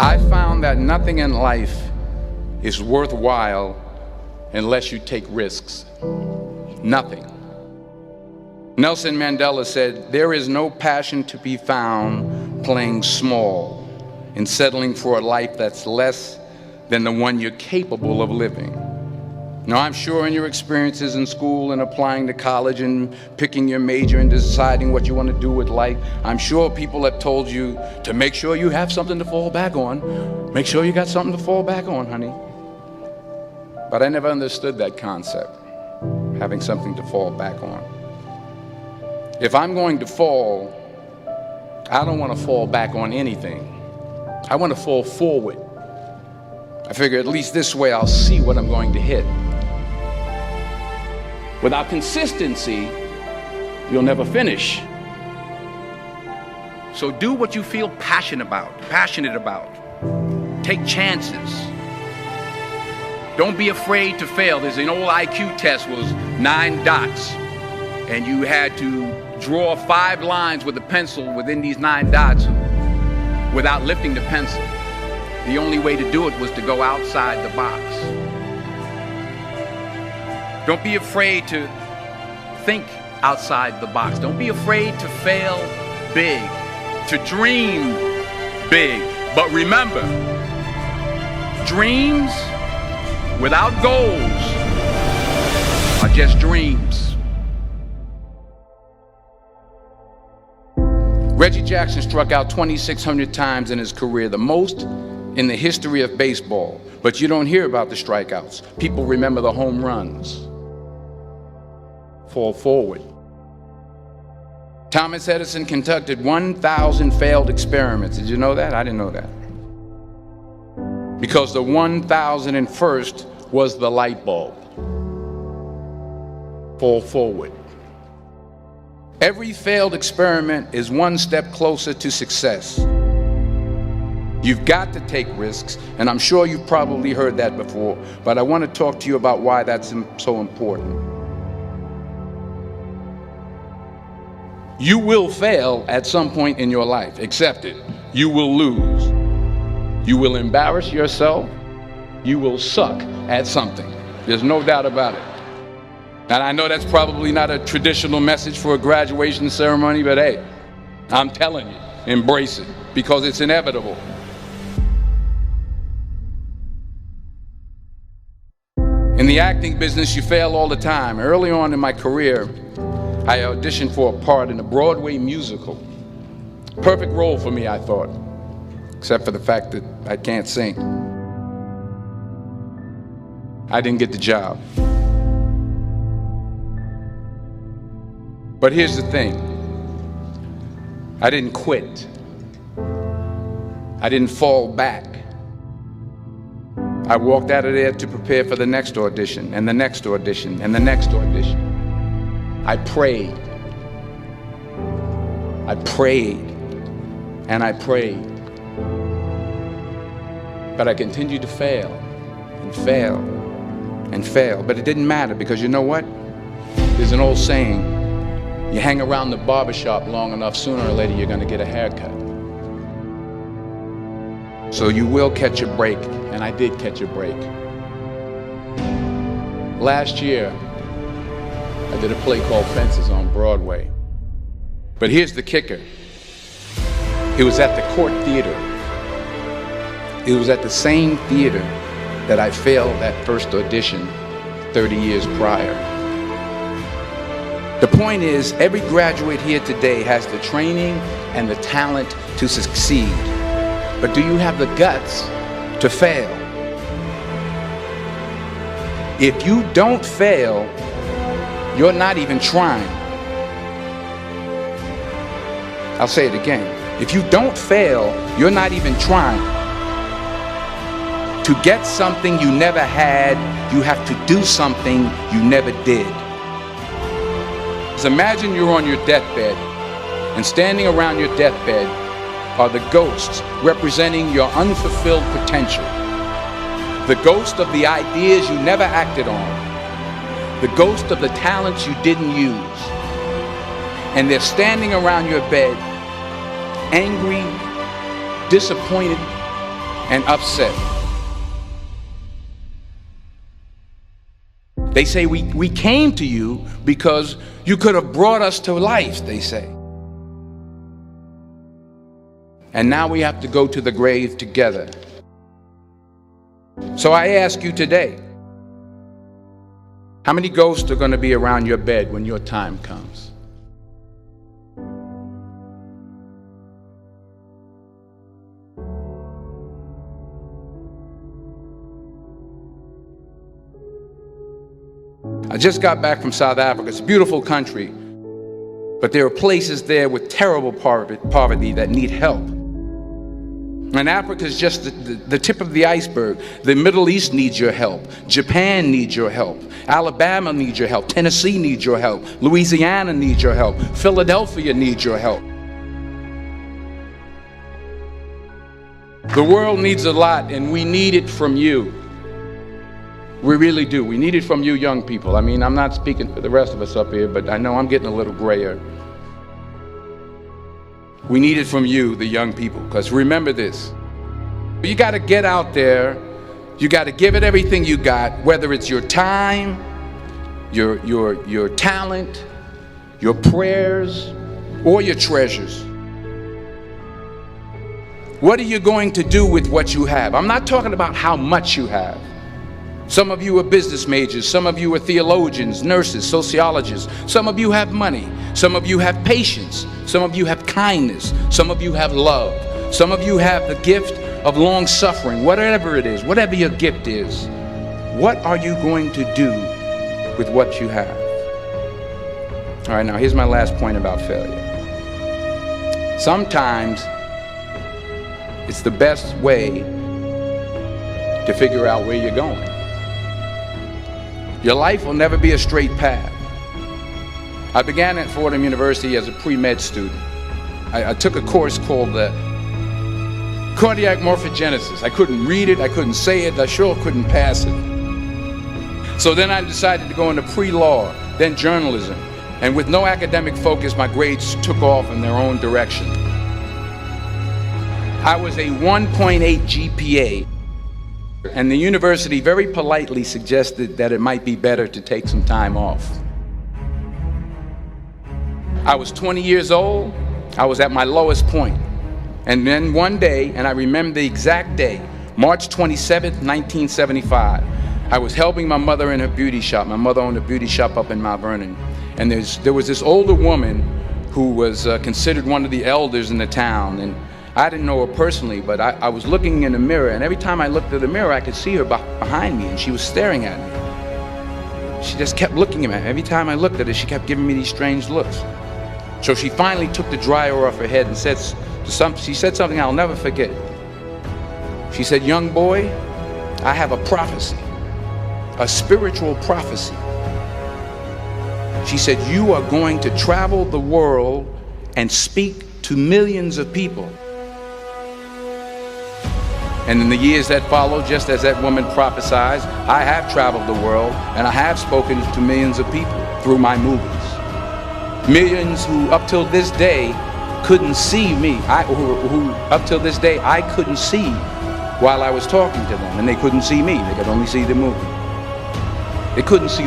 I found that nothing in life is worthwhile unless you take risks. Nothing. Nelson Mandela said, "There is no passion to be found playing small and settling for a life that's less than the one you're capable of living." Now, I'm sure in your experiences in school and applying to college and picking your major and deciding what you want to do with life, I'm sure people have told you to make sure you have something to fall back on. Make sure you got something to fall back on, honey. But I never understood that concept, having something to fall back on. If I'm going to fall, I don't want to fall back on anything. I want to fall forward. I figure at least this way I'll see what I'm going to hit. Without consistency, you'll never finish. So do what you feel passionate about. Take chances. Don't be afraid to fail. There's an old IQ test, was 9 dots, and you had to draw 5 lines with a pencil within these 9 dots without lifting the pencil. The only way to do it was to go outside the box. Don't be afraid to think outside the box. Don't be afraid to fail big, to dream big. But remember, dreams without goals are just dreams. Reggie Jackson struck out 2,600 times in his career, the most in the history of baseball. But you don't hear about the strikeouts. People remember the home runs. Fall forward. Thomas Edison conducted 1,000 failed experiments. Did you know that? I didn't know that. Because the 1,001st was the light bulb. Fall forward. Every failed experiment is one step closer to success. You've got to take risks, and I'm sure you've probably heard that before, but I want to talk to you about why that's so important. You will fail at some point in your life. Accept it. You will lose. You will embarrass yourself. You will suck at something. There's no doubt about it. And I know that's probably not a traditional message for a graduation ceremony, but hey, I'm telling you, embrace it, because it's inevitable. In the acting business, you fail all the time. Early on in my career, I auditioned for a part in a Broadway musical. Perfect role for me, I thought, except for the fact that I can't sing. I didn't get the job. But here's the thing. I didn't quit. I didn't fall back. I walked out of there to prepare for the next audition, and the next audition, and the next audition. I prayed. I prayed. And I prayed. But I continued to fail, and fail, and fail. But it didn't matter, because you know what? There's an old saying, you hang around the barbershop long enough, sooner or later you're going to get a haircut. So you will catch a break, and I did catch a break. Last year, I did a play called Fences on Broadway. But here's the kicker. It was at the Court Theater. It was at the same theater that I failed that first audition 30 years prior. The point is, every graduate here today has the training and the talent to succeed. But do you have the guts to fail? If you don't fail, you're not even trying. I'll say it again. If you don't fail, you're not even trying. To get something you never had, you have to do something you never did. So imagine you're on your deathbed, and standing around your deathbed are the ghosts representing your unfulfilled potential. The ghost of the ideas you never acted on. The ghost of the talents you didn't use. And they're standing around your bed, angry, disappointed, and upset. They say we came to you because you could have brought us to life, they say. And now we have to go to the grave together. So I ask you today, how many ghosts are going to be around your bed when your time comes? I just got back from South Africa. It's a beautiful country, but there are places there with terrible poverty that need help. And Africa is just the tip of the iceberg. The Middle East needs your help. Japan needs your help. Alabama needs your help. Tennessee needs your help. Louisiana needs your help. Philadelphia needs your help. The world needs a lot, and we need it from you. We really do. We need it from you young people. I mean, I'm not speaking for the rest of us up here, but I know I'm getting a little grayer. We need it from you, the young people, because remember this. You got to get out there. You got to give it everything you got, whether it's your time, your talent, your prayers, or your treasures. What are you going to do with what you have? I'm not talking about how much you have. Some of you are business majors, some of you are theologians, nurses, sociologists. Some of you have money, some of you have patience, some of you have kindness, some of you have love, some of you have the gift of long suffering. Whatever it is, whatever your gift is, what are you going to do with what you have? All right, now here's my last point about failure. Sometimes it's the best way to figure out where you're going. Your life will never be a straight path. I began at Fordham University as a pre-med student. I took a course called cardiac morphogenesis. I couldn't read it, I couldn't say it, I sure couldn't pass it. So then I decided to go into pre-law, then journalism. And with no academic focus, my grades took off in their own direction. I was a 1.8 GPA. And the university very politely suggested that it might be better to take some time off. I was 20 years old. I was at my lowest point. And then one day, and I remember the exact day, March 27th, 1975, I was helping my mother in her beauty shop. My mother owned a beauty shop up in Mount Vernon. And there was this older woman who was considered one of the elders in the town. And I didn't know her personally, but I was looking in the mirror, and every time I looked at the mirror, I could see her behind me, and she was staring at me. She just kept looking at me. Every time I looked at her, she kept giving me these strange looks. So she finally took the dryer off her head and she said something I'll never forget. She said, "Young boy, I have a prophecy, a spiritual prophecy." She said, "You are going to travel the world and speak to millions of people." And in the years that followed, just as that woman prophesied, I have traveled the world and I have spoken to millions of people through my movies. Millions who up till this day couldn't see me, who up till this day I couldn't see while I was talking to them, and they couldn't see me, they could only see the movie. They couldn't see